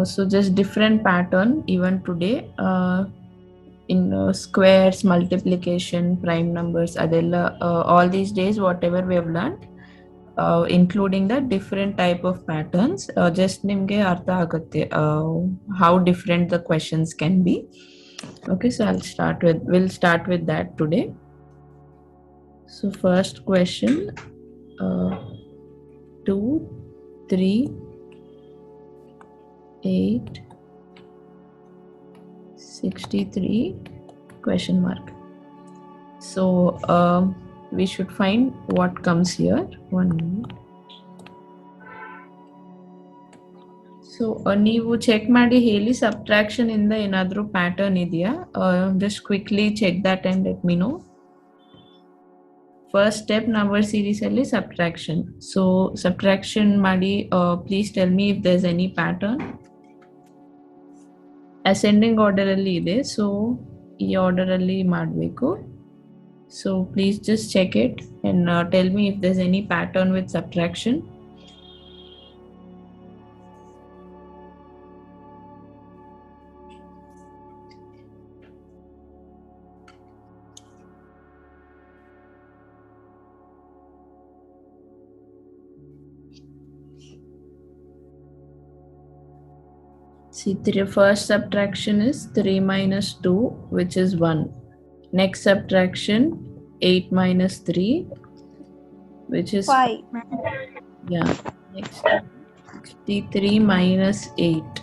So just different pattern even today in squares, multiplication, prime numbers, adella, all these days whatever we have learned, including the different type of patterns, just nimge artha agutte how different the questions can be. Okay, so we'll start with that today. So first question, 2, 3, 8, 63 question mark. So we should find what comes here. 1 minute. So ನೀವು check ಮಾಡಿ ಹೇಳಿ subtraction ಇಂದ ಏನಾದರೂ pattern ಇದೆಯಾ? Just quickly check that and let me know. First step number series ಅಲ್ಲಿ subtraction. So subtraction ಮಾಡಿ please tell me if there's any pattern. Ascending order ಅಲ್ಲಿ ಇದೆ, so ಈ order ಅಲ್ಲಿ ಮಾಡಬೇಕು. So please just check it and tell me if there's any pattern with subtraction. See, first subtraction is 3 minus 2, which is 1. Next subtraction, 8 minus 3, which is 5. Yeah. Next, 63 minus 8.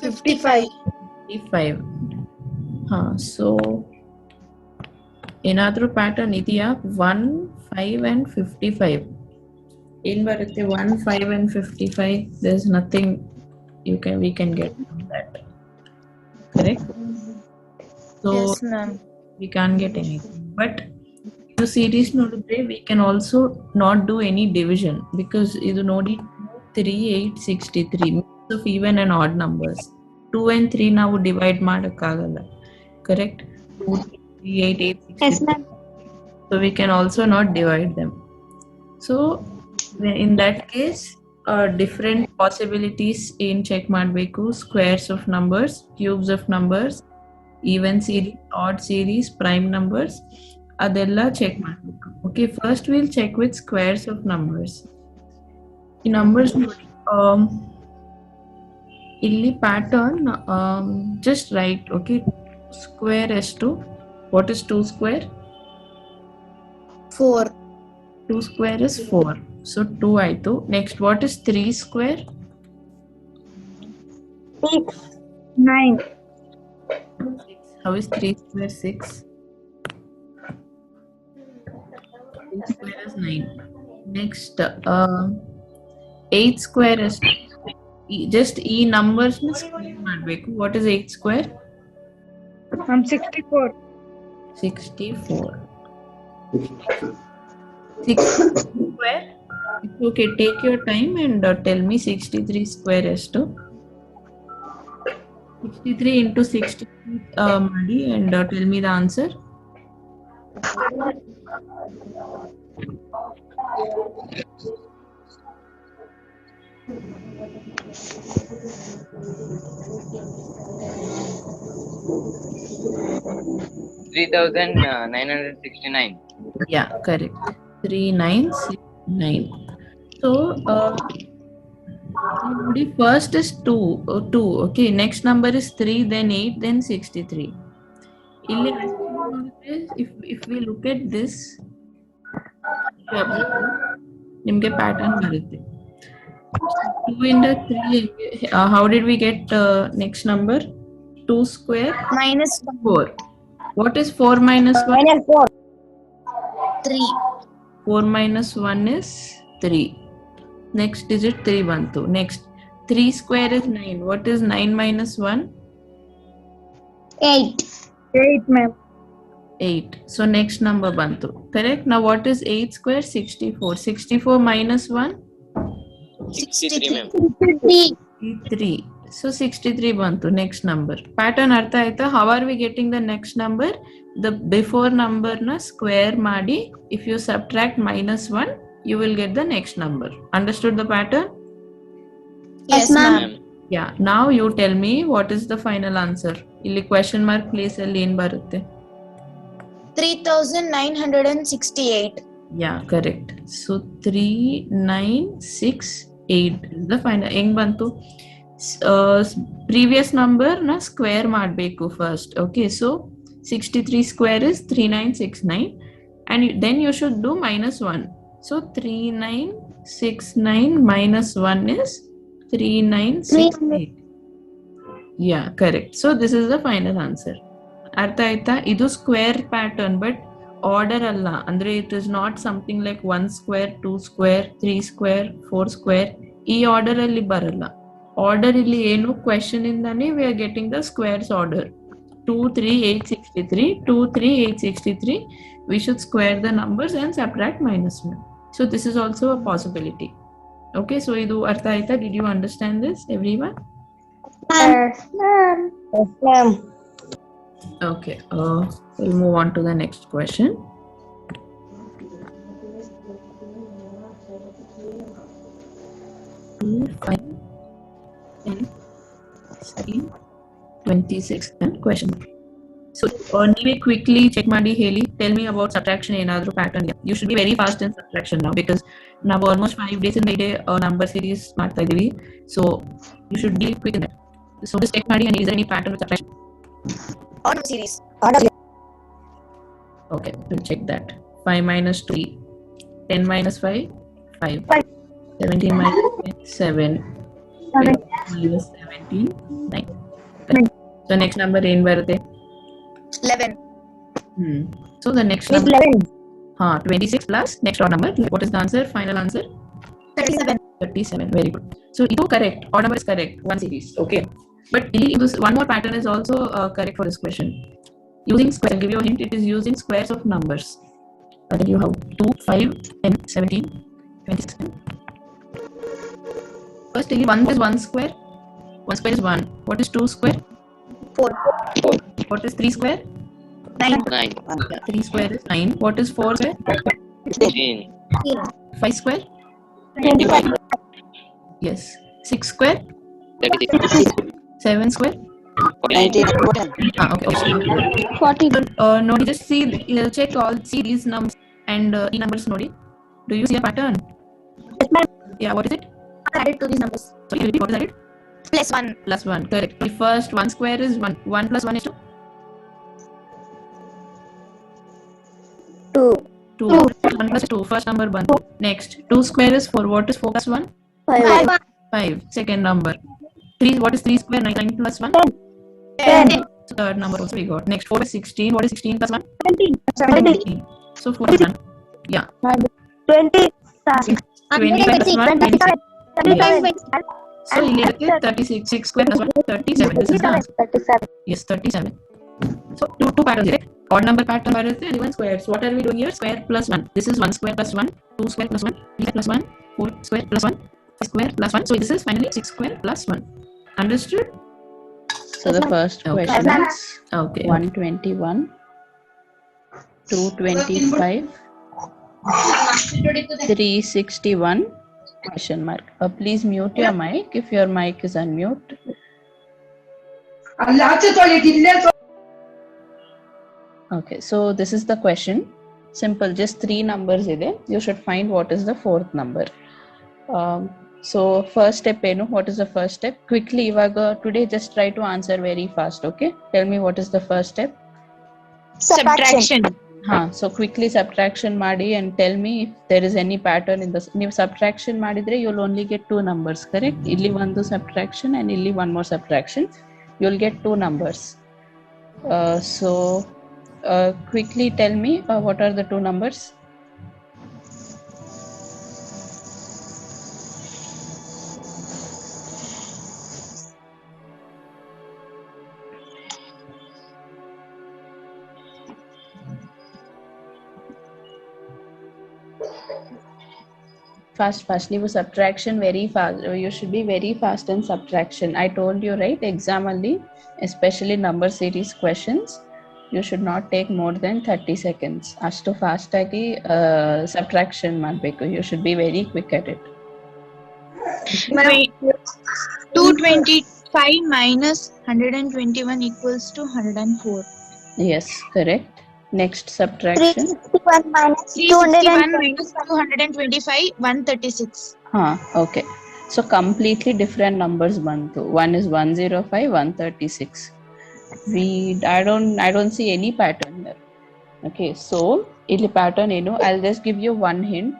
55. 55. So, another pattern idea 1, 5 and 55. In Bharati 1, 5 and 55, there's nothing we can get from that. Correct? So Yes, ma'am. we can't get anything. But the series nodidre we can also not do any division because idu nodi 3, 8, 63 mix of even and odd numbers. 2 and 3 now divide madakagalla. Correct? 2, 3, 8, 8, 63. Yes, ma'am. So we can also not divide them. So in that case, different possibilities in check madbeku. Squares of numbers, cubes of numbers, even series, odd series, prime numbers, adella check madbeku. Okay, first we'll check with squares of numbers. In numbers illi pattern just write. Okay, square is 2. What is 2 square? 4. 2 square is 4. So 2 aitu. Next, what is 3 square? 6. 9. 6. How is 3 square 6? 3 square is 9. Next, 8 square is just e numbers ni square madbeku. What is 8 square? 64. 64. 6 square. Okay, take your time and tell me 63 square is to 63 into 63 madi and tell me the answer. $3,969. Yeah, correct. 3969. So the first is 2. 2. Okay, next number is 3, then 8, then 63. If we look at this, nimge pattern barutte. 2 into 3. How did we get next number? 2 square Minus 4. What is 4 minus 1? minus 4. 3. 4 minus 1 is 3. Next digit 3 bantu. Next, 3 square is 9. What is 9 minus 1? 8. 8, ma'am. 8. So next number bantu. Correct? Now what is 8 square? 64. 64 minus 1? 63, ma'am. 3. So 63 bantu. Next number. Pattern artha aita. How are we getting the next number? The before number na square madi. If you subtract minus 1, you will get the next number. Understood the pattern? Yes, ma'am. Yeah, now you tell me what is the final answer. ಇಲ್ಲಿ question mark place ಅಲ್ಲಿ ಏನ್ ಬರುತ್ತೆ? 3968. Yeah, correct. So 3968 is the final. ಹೆಂಗ್ ಬಂತು? Previous number na square ಮಾಡಬೇಕು first. Okay, so 63 square is 3969 and then you should do minus 1. So 3969 minus 1 is 3968. Yeah, correct. So this is the final answer. ಅರ್ಥ ಆಯ್ತಾ? ಇದು square pattern but order ಅಲ್ಲ. ಅಂದ್ರೆ it is not something like 1 square 2 square 3 square 4 square ಈ order ಅಲ್ಲಿ ಬರಲ್ಲ. Order ಇಲ್ಲಿ ಏನು ಕ್ವೆಶನ್ ಇಂದಾನೆ we are getting the squares order. 2 3 8 63 2 3 8 63 we should square the numbers and subtract minus 1. So this is also a possibility. Okay, so idu artha aita? Did you understand this, everyone? Yes, ma'am. Yes, ma'am. Okay, we'll move on to the next question. Two, 5, 10, 16, 26 and question. So ನೀವೇ quickly check ಮಾಡಿ ಹೇಳಿ. Tell me about subtraction ಏನಾದರೂ pattern. You should be very fast in subtraction now because ನಾವು almost 5 days in the day number series ಮಾಡ್ತಾ ಇದೀವಿ. So you should be quick in that. So just check ಮಾಡಿ and is there any pattern with subtraction? Order series. Okay, we'll check that. 5 minus 3, 10 minus 5, 5. 17 minus 5, 7. 5 minus 17, 9. Okay. So next number ಏನ್ ಬರುತ್ತೆ? 11. So the next number 26 plus next odd number. What is the answer? Final answer? 37. 37. Very good. So it is correct. Odd number is correct. One series. Okay. But one more pattern is also correct for this question. Using square, I'll give you a hint. It is using squares of numbers. I'll tell you how. 2, 5, 10, 17, 26. First, 1 is 1 square. 1 square is 1. What is 2 square? 4. What is 3 square? 9. 9. 3 square is 9. What is 4 square? 15. 5 square? 25. Yes. 6 square? 36. 7 square? 19. Okay. 40. Nodi, just check see these numbers and the numbers, Nodi. Do you see a pattern? Yes, ma'am. Yeah, what is it? Added to these numbers. So you repeat, what is added? Plus 1. Plus 1, correct. The first 1 square is 1. 1 plus 1 is 2? 2. 2. 1 plus 2, first number 1. Next, 2 square is 4. What is 4 plus 1? 5. 5. Second number. 3, what is 3 square? 9 plus 1? 10. So third number also we got. Next, 4 is 16. What is 16 plus 1? 17. So 4 is 1. Yeah. 20. 25 plus 1, 27. 35. So 36. 6 square plus 1, 37. This is the answer. 37. Yes, 37. So two patterns, right? Odd number pattern and even squares. What are we doing here? Square plus 1. This is 1 square plus 1, 2 square plus 1, 3 plus 1, 4 square plus 1, 5 square plus 1. So this is finally 6 square plus 1. Understood? So the first question is Okay. 121, 225, 361, question mark. Please mute your mic if your mic is unmute. Okay, so this is the question. Simple, just 3 numbers ide. You should find what is the 4th number. So first step what is the first step? Quickly ivaga today just try to answer very fast. Okay, tell me what is the first step? Subtraction. So quickly subtraction maadi and tell me if there is any pattern in this. ನೀವು subtraction ಮಾಡಿದ್ರೆ you'll only get 2 numbers, correct? ಇಲ್ಲಿ ಒಂದು subtraction and ಇಲ್ಲಿ one more subtraction. You'll get 2 numbers. So quickly tell me what are the 2 numbers? Fast. Leave subtraction very fast. You should be very fast in subtraction. I told you, right? Exam only, especially number series questions, you should not take more than 30 seconds. Ashtu fast agi subtraction madbeku. You should be very quick at it. Madam, 225 minus 121 equals to 104. Yes, correct. Next subtraction. 361 minus 361 minus 225, 136. Okay. So completely different numbers bantu. One is 105, 136. I don't see any pattern there. Okay, so ಇಲ್ಲಿ pattern ಏನು, I'll just give you one hint.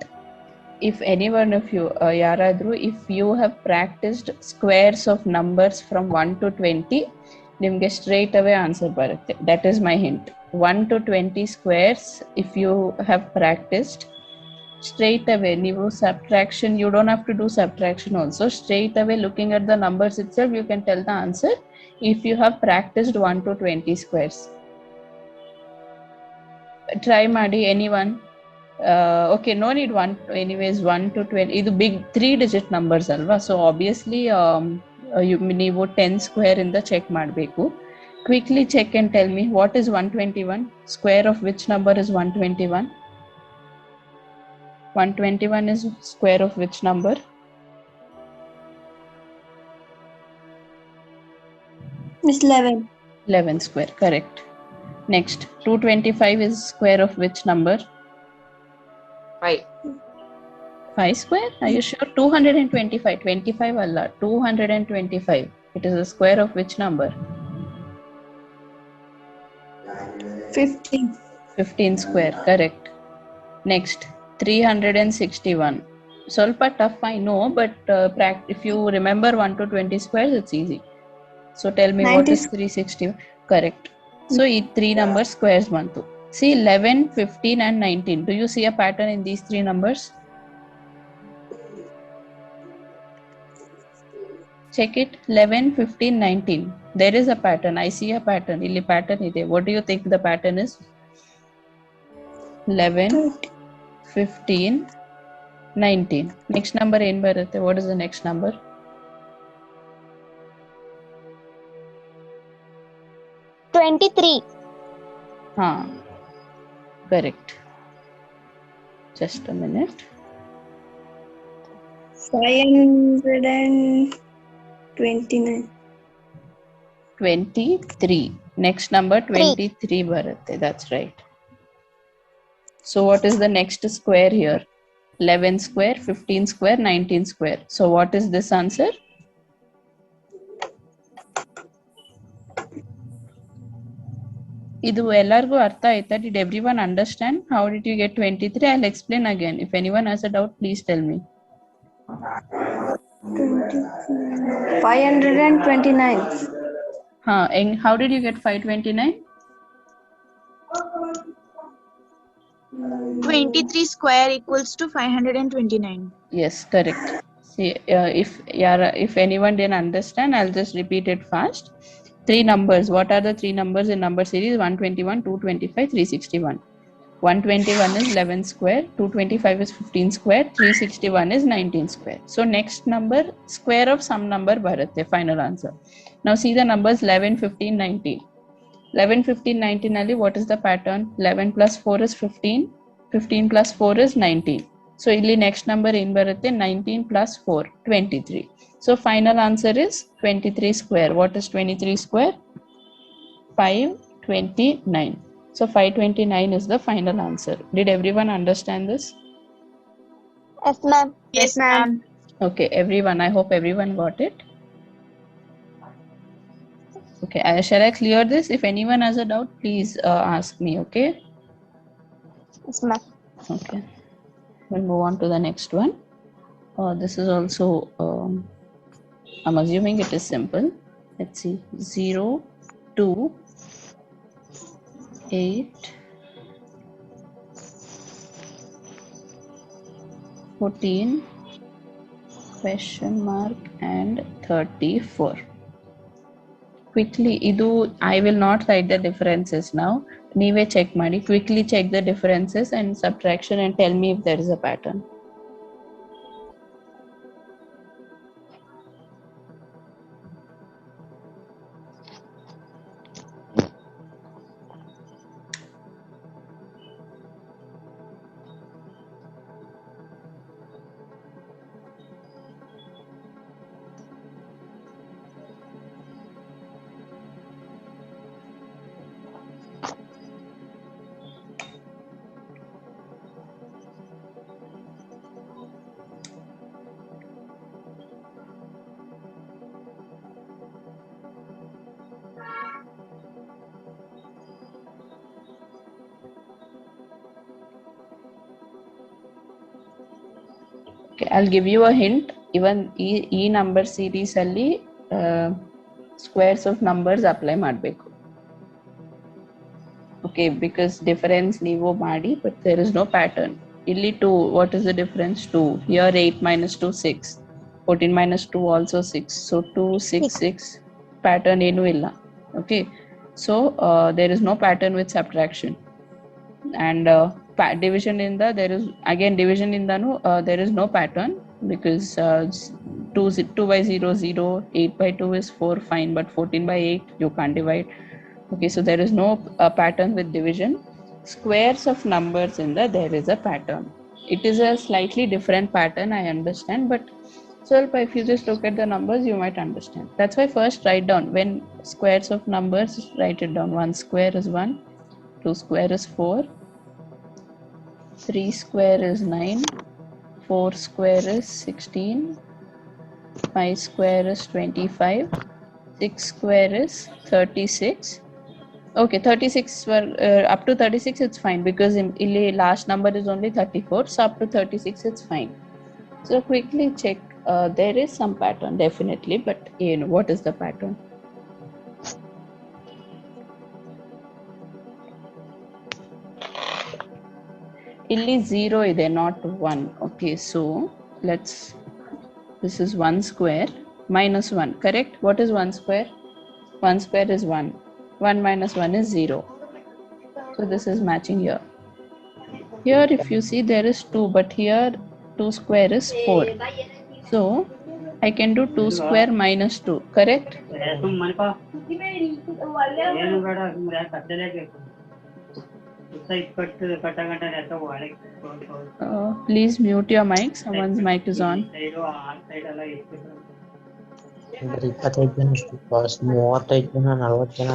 If any one of you, ಯಾರಾದ್ರೂ, if you have practiced squares of numbers from 1 to 20, ನಿಮ್ಗೆ straight away answer ಬರುತ್ತೆ. That is my hint. 1 to 20 squares, if you have practiced, straight away ನೀವು subtraction, you don't have to do subtraction also. Straight away looking at the numbers itself, you can tell the answer if you have practiced 1 to 20 squares. Try ಮಾಡಿ anyone. Okay, no need one. Anyways, 1 to 20. ಇದು big 3-digit numbers ಅಲ್ವಾ, so obviously ನೀವು 10 square ಇಂದ check ಮಾಡಬೇಕು. Quickly check and tell me what is 121. Square of which number is 121? 121 is square of which number? Miss 11. 11 square, correct. Next, 225 is square of which number? 5. 5 square? Are you sure? 225. 25 alla. 225. It is the square of which number? 15. 15 square, correct. Next, 361. Solpa tough, I know, but if you remember 1 to 20 squares, it's easy. So tell me 90. What is 360? Correct. So these 3 numbers squares bantu. See 11, 15 and 19. Do you see a pattern in these 3 numbers? Check it. 11, 15, 19. There is a pattern. I see a pattern. Illi pattern ide. What do you think the pattern is? 11, 15, 19. Next number ಏನು ಬರುತ್ತೆ? What is the next number? 23. Correct. Just a minute. 529. 23. Next number 23 ಬರುತ್ತೆ. That's right. So what is the next square here? 11 square, 15 square, 19 square. So what is this answer? ಇದು ಎಲ್ಲರಿಗೂ ಅರ್ಥ ಆಯ್ತಾ? Did everyone understand? How did you get 23? I'll explain again. If anyone has a doubt, please tell me. 529. How did you get 529? 23 square equals to 529. Yes, correct. See, if anyone didn't understand, I'll just repeat it fast. 3 numbers. What are the 3 numbers in number series? 121, 225, 361. 121 is 11 square, 225 is 15 square, 361 is 19 square. So next number, square of some number bharutte, final answer. Now see the numbers 11, 15, 19. 11, 15, 19 ali, what is the pattern? 11 plus 4 is 15, 15 plus 4 is 19. So illi next number in barutte, 19 plus 4, 23. So final answer is 23 square. What is 23 square? 529. So 529 is the final answer. Did everyone understand this? Yes, ma'am. Yes, ma'am. Okay, everyone. I hope everyone got it. Okay, shall I clear this? If anyone has a doubt, please ask me, okay? Yes, ma'am. Okay. We'll move on to the next one. This is also, I'm assuming it is simple. Let's see. 0, 2, 8, 14, question mark, and 34. Quickly, I will not write the differences now. Neeve check madi. Quickly check the differences and subtraction and tell me if there is a pattern. Okay, I'll give you a hint. Even e number series ಅಲ್ಲಿ squares of numbers apply ಮಾಡಬೇಕು. Okay, because difference ನೀವು ಮಾಡಿ, but there is no pattern. ಇಲ್ಲಿ 2, what is the difference? 2. Here 8 minus 2, 6. 14 minus 2 also 6. So 2, 6, 6. Pattern ಏನು ಇಲ್ಲ. Okay, so there is no pattern with subtraction. And division in the, there is again division in the there is no pattern, because 2 by 0 0, 8 by 2 is 4, fine, but 14 by 8 you can't divide. Okay, so there is no pattern with division. Squares of numbers in the, there is a pattern. It is a slightly different pattern, I understand, but so if you just look at the numbers you might understand. That's why first write down, when squares of numbers, write it down. 1 square is 1, 2 square is 4, 3 square is 9, 4 square is 16, 5 square is 25, 6 square is 36. Okay, 36 were up to 36 it's fine, because in last number is only 34, so up to 36 it's fine. So quickly check, there is some pattern definitely, but what is the pattern? Illi 0 ide, not 1. Okay, so let's, this is 1 square minus 1, correct? What is 1 square? 1 square is 1. 1 minus 1 is 0. So this is matching here. Here if you see there is 2, but here 2 square is 4. So I can do 2 square minus 2, correct? Please mute your mic, someone's mic is on. 25 ಜನ ಅಷ್ಟು first 35 ಜನ 40 ಜನ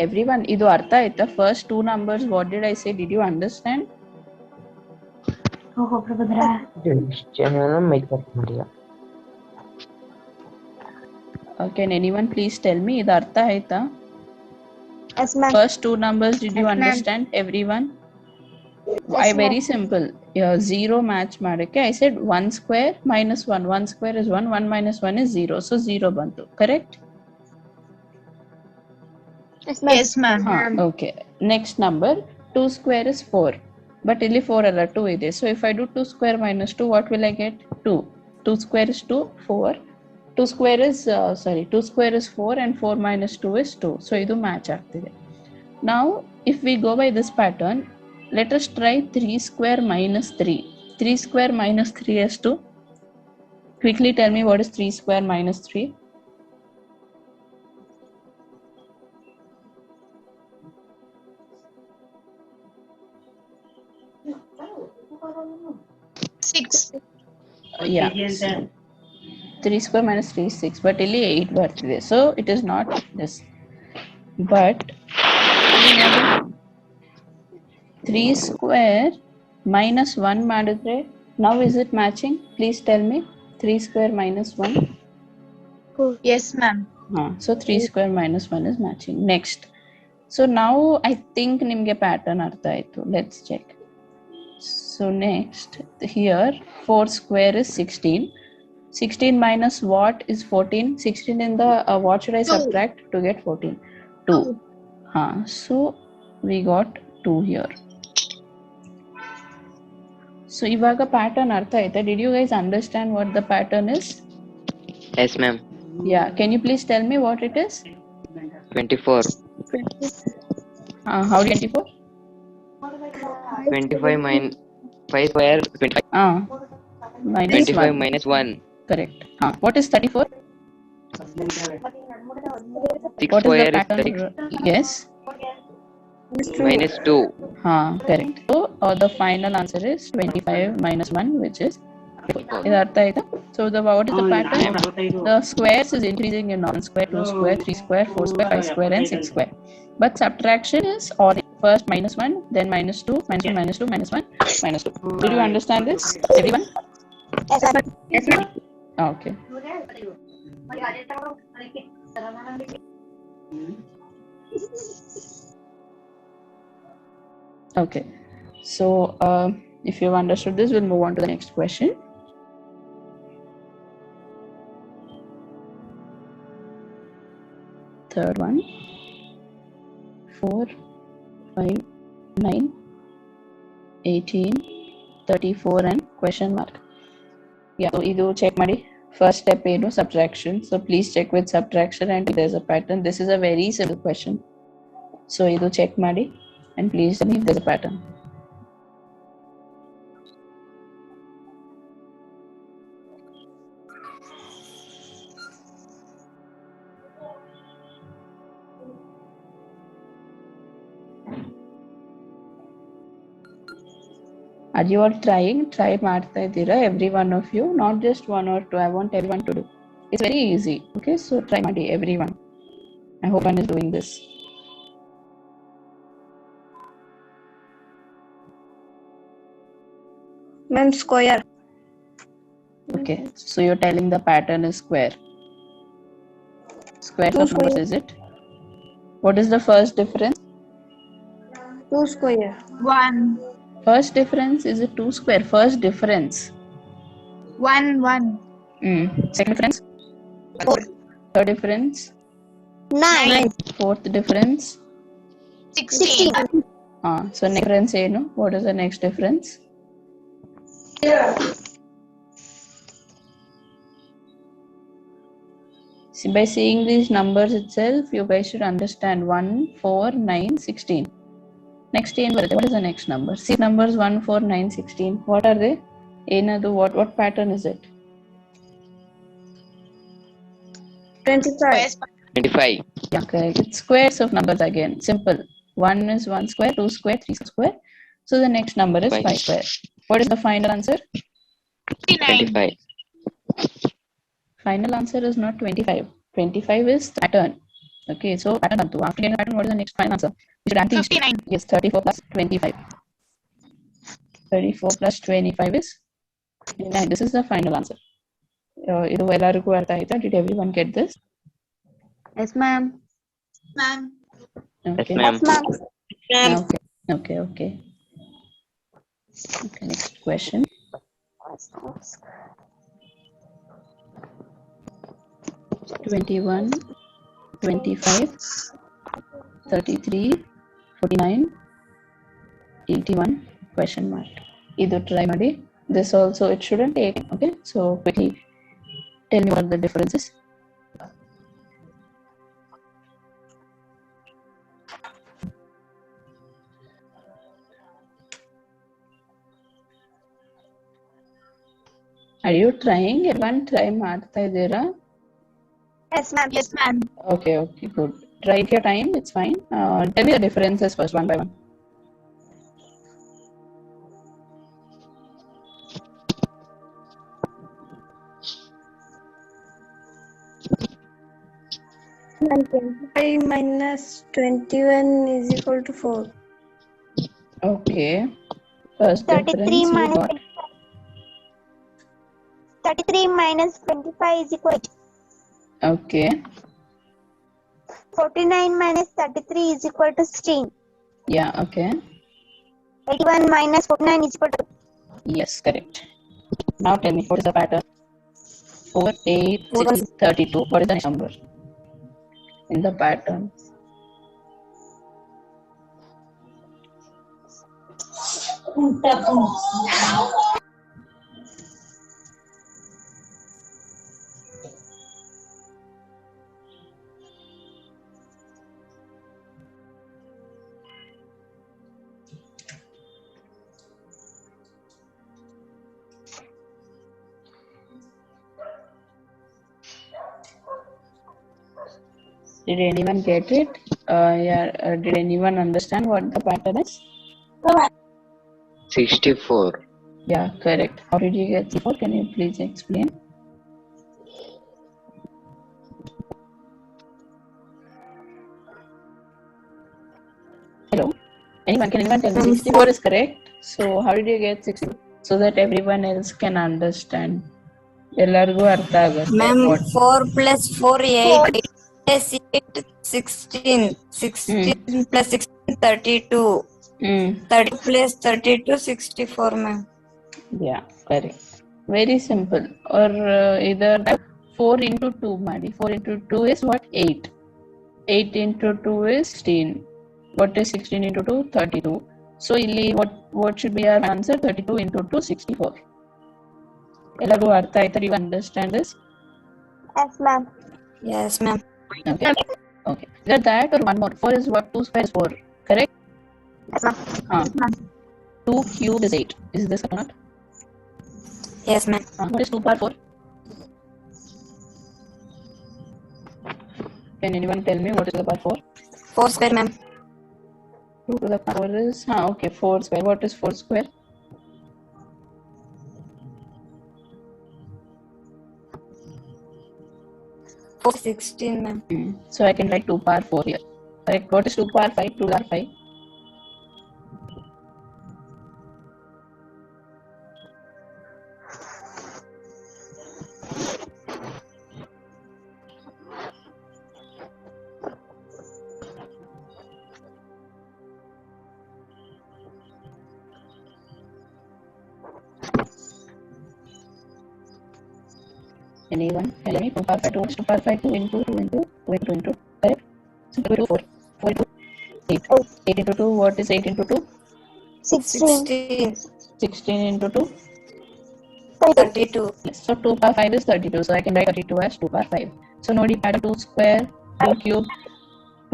Everyone, idu artha aita? First two numbers, what did I say? Did you understand? ಜನನ makeup ಮಾಡಿಲ್ಲ. Can anyone please tell me, idu artha aita? Yes, ma'am. First two numbers, did you Yes, understand? Everyone? Yes, I very ma'am. simple. 0 match madake. I said 1 square minus 1. 1 square is 1. 1 minus 1 is 0. So 0 bantu. Correct? Yes, ma'am. Yes, ma'am. Okay. Next number, 2 square is 4. But ಇಲ್ಲಿ 4 ಅಲ್ಲ 2 ಇದೆ. So if I do 2 square minus 2, what will I get? 2. 2 square is 2, 4. 2 square is 2 square is 4 and 4 minus 2 is 2. So ಇದು match ಆಗ್ತಿದೆ. Now if we go by this pattern, let us try 3 square minus 3. 3 square minus 3 is 2. Quickly tell me what is 3 square minus 3. Six. Yeah. 3 square minus 3 is 6. But ಇಲ್ಲಿ 8 ಬರ್ತಿದೆ. So it is not this. But 3 square minus 1 ಮಾಡಿದ್ರೆ, now is it matching? Please tell me. 3 square minus 1. Yes, ma'am. So 3 square minus 1 is matching. Next. So now I think nimge pattern artha aitu. Let's check. So next, here 4 square is 16. 16 minus what is 14? 16 in the what should I subtract to get 14? 2. So we got 2 here. So ivaga pattern artha aita? Did you guys understand what the pattern is? Yes, ma'am. Yeah. Can you please tell me what it is? 24. How 24? 25 minus 5 square. 25. Minus 25 1. minus 1. Correct. What is 34? 6 What is the square is pattern? 36. Yes. Minus 2. Correct. So the final answer is 25 minus 1, which is 4. So what is the pattern? The squares is increasing in 1 square, 2 square, 3 square, 4 square, 5 square and 6 square. But subtraction is all first minus 1, then minus 2, minus 2, minus 2, minus 1, minus 2. Did you understand this, everyone? Yes, ma'am. Yes, ma'am. Okay. Okay. So if you've understood this, we'll move on to the next question. Third one. 4, 5, 9, 18, 34 and question mark. Yeah, so idu check madi. First step is subtraction. So please check with subtraction and if there's a pattern. This is a very simple question. So idu check madi and please tell me if there's a pattern. Are you all trying? Try ಮಾಡ್ತಾ ಇದ್ದೀರಾ every one of you, not just one or two. I want everyone to do. It's very easy. Okay, so try ಮಾಡಿ everyone. I hope one is doing this. Ma'am, square. Okay, so you're telling the pattern is square. Square of numbers, is it? What is the first difference? 2 square. 1. First difference is it 2 square? First difference. 1. Second difference? 4. Third difference? 9. Fourth difference? 16. So next difference ಏನು? What is the next difference? See, by seeing these numbers itself, you guys should understand 1, 4, 9, 16. Next what is the next number? See numbers 1, 4, 9, 16. What are they? What pattern is it? 25. 25. Yeah, correct. It's squares of numbers again. Simple. 1 is 1 square, 2 square, 3 square. So the next number is 5 square. What is the final answer? 25. Final answer is not 25. 25 is pattern. Okay, so pattern. After getting pattern, what is the next final answer? We should add these. 59. Yes, 34 plus 25. 34 plus 25 is 9. This is the final answer. Did everyone get this? Yes, ma'am. Ma'am. Okay. Yes, ma'am. Okay. Okay, next question. 21, 25, 33, 49, 81, question mark. Idu try madi. This also it shouldn't take. Okay, so quickly tell me what the difference is. Are you trying? Everyone try ಮಾಡ್ತಾ ಇದ್ದೀರಾ? Yes, ma'am. Yes, ma'am. Okay, good. Try it your time, it's fine. Tell me the differences first, one by one. Ma'am, 25 minus 21 is equal to 4. Okay. First 33 difference we minus got. 33 minus 25 is equal to Okay. 49 minus 33 is equal to 16. Yeah, okay. 81 minus 49 is equal to Yes, correct. Now tell me, what is the pattern? 4, 8, 6, 32. What is the next number in the pattern? Did anyone get it? Did anyone understand what the pattern is? 64. Yeah, correct. How did you get 64? Can you please explain? Hello? Can anyone tell me? 64 is correct. So how did you get 64? So that everyone else can understand. ಎಲ್ಲರಿಗೂ ಅರ್ಥ ಆಗುತ್ತೆ. Ma'am, 4 plus 4, 8. Plus 8, 16. 16 plus 16, 32. 30 plus 32, 64, ma'am. Yeah, correct. Very simple. Or either 4 into 2 ಮಾಡಿ. 4 into 2 is what? 8. 8 into 2 is 16. What is 16 into 2? 32. So ಇಲ್ಲಿ what should be our answer? 32 into 2, 64. ಎಲ್ಲರಿಗೂ ಅರ್ಥ ಆಯ್ತಾ? You understand this? Yes, ma'am. Yes, ma'am. Okay. Okay. Either that or one more. 4 is what? 2 square is 4. Correct? Yes, ma'am. 2 cube is 8. Is this or not? Yes, ma'am. What is 2 power 4? Can anyone tell me what is the power 4? 4 square, ma'am. 2 to the power is, okay, 4 square. What is 4 square? 416, ma'am. So I can write 2 power 4 here. Correct. What is 2 power 5? 2 power 5. Anyone tell me? 2 power 5, 2 is 2 power 5, 2 into 2 into 2 into 2 into, correct? So 2 into 4, 4 into 8. 8 into 2, what is 8 into 2? 16. 16 into 2? 32. Yes, so 2 power 5 is 32, so I can write 32 as 2 power 5. So nodi pattern 2 square, 2 cube,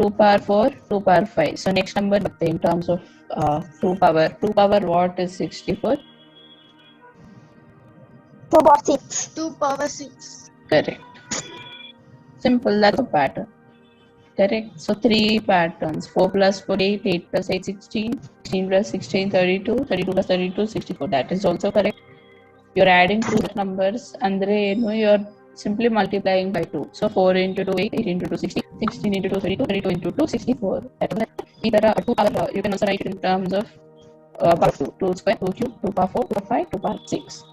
2 power 4, 2 power 5. So next number in terms of 2 power what is 64? 2 power 6. 2 power 6. Correct. Simple, that's a pattern. Correct. So 3 patterns. 4 plus 4, 8, 8 plus 8, 16, 16 plus 16, 32, 32 plus 32, 64. That is also correct. You're adding two numbers and you're simply multiplying by 2. So 4 into 2, 8, 8 into 2, 16, 16 into 2, 32, 32 into 2, 64. Either 2 power, you can also write it in terms of power 2. 2 square, 2 cube, 2 power 4, 2 power 5, 2 power 6.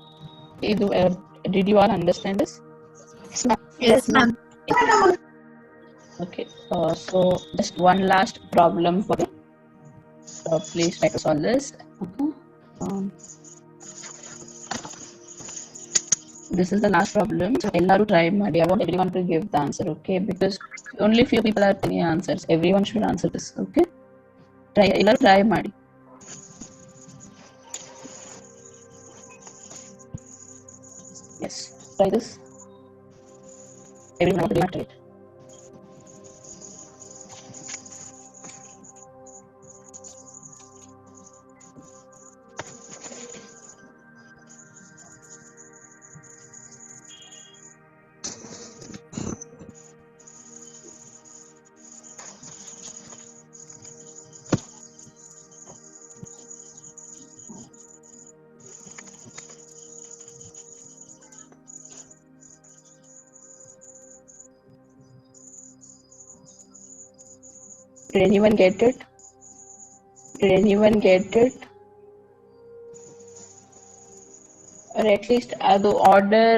Did you all understand this? Yes, ma'am. Okay, so just one last problem for you. Please try to solve this. This is the last problem. So, ellaru try madi. I want everyone to give the answer, okay? Because only few people are giving answers. Everyone should answer this, okay? Try, ellaru try madi. Yes, try this. Everyone will try it. Did anyone get it? Did anyone get it? Or at least ಅದು order,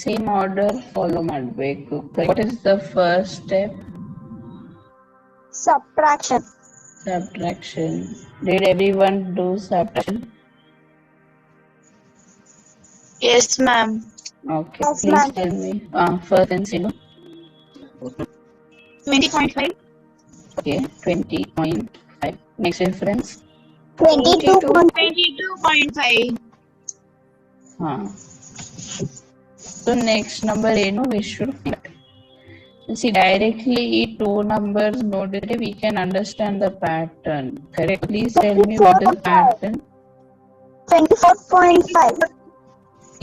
same order follow ಮಾಡಬೇಕು. What is the first step? Subtraction. Subtraction. Did everyone do subtraction? Yes, ma'am. Okay, Yes, please ma'am. tell me. First and second. 20.5. Okay, 20.5. Next difference. 22.5. So next number we should find. See, directly two numbers noted, we can understand the pattern. Correct? Please tell me what is the pattern. 24.5.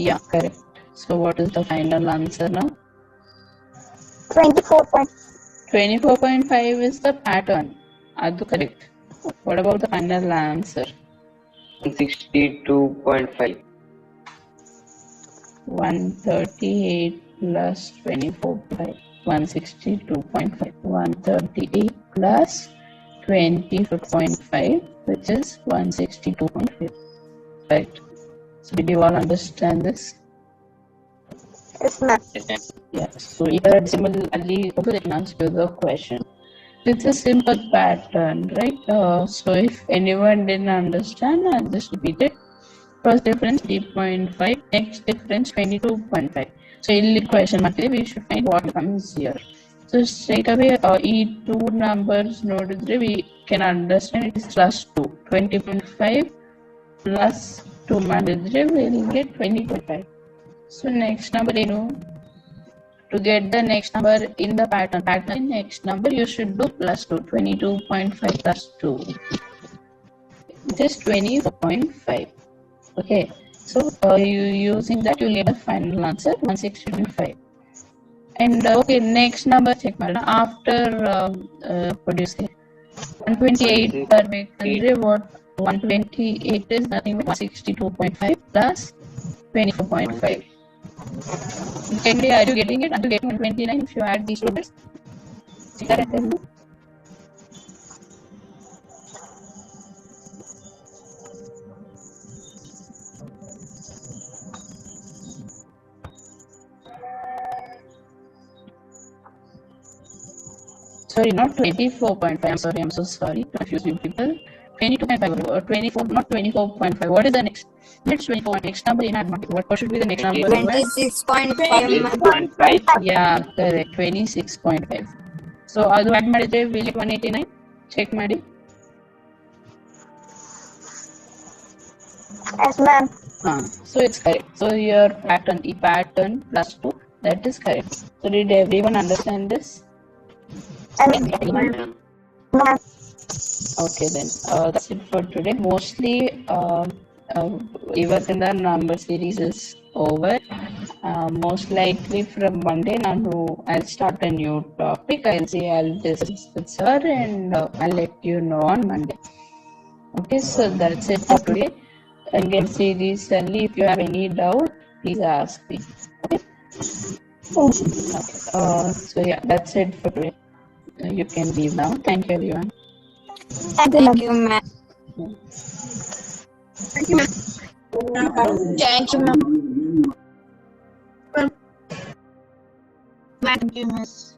Yeah, correct. So what is the final answer now? 24.5 is the pattern. That's correct. What about the final answer? 162.5. 138 plus 24.5. 162.5. 138 plus 24.5, which is 162.5. Right. So did you all understand this? Yes, ma'am. Yes. So either decimal only, also they can ask you the question. It's a simple pattern, right? So if anyone didn't understand, I'll just repeat it. First difference 3.5, next difference 22.5. So in question mark we should find what comes here. So straight away two numbers noted we can understand it is plus 2. 20.5 plus 2 ಮಾಡಿದ್ರೆ we'll get 20.5. So next number to get the next number in the pattern next number you should do plus 2. 22.5 plus 2 just 24.5. Okay, so you using that you'll get the final answer 160.5. And okay, next number check after what do you say 128 what 128 is nothing but 162.5 plus 24.5. Secondly, are you getting it? Are you getting 29 if you add these two bits? Sorry, not 24.5. I'm sorry, I'm so sorry. Confuse you people. 22.5 or 24, not 24.5. What is the next? Let's 24. Next number in what should be the next number? 26.5. Yeah, correct. 26.5. So, adu add madidre will it 189? Check madi. Yes, ma'am. So it's correct. So your pattern plus 2, that is correct. So did everyone understand this? Okay then, that's it for today. Mostly even the number series is over. Most likely from Monday I'll start a new topic. I'll discuss with sir and I'll let you know on Monday. Okay, so that's it for today. Again, series only. If you have any doubt, please ask me. Okay. So yeah, that's it for today. You can leave now. Thank you, everyone. Thank you, ma'am. Thank you, ma'am. Thank you, ma'am. Thank you, miss.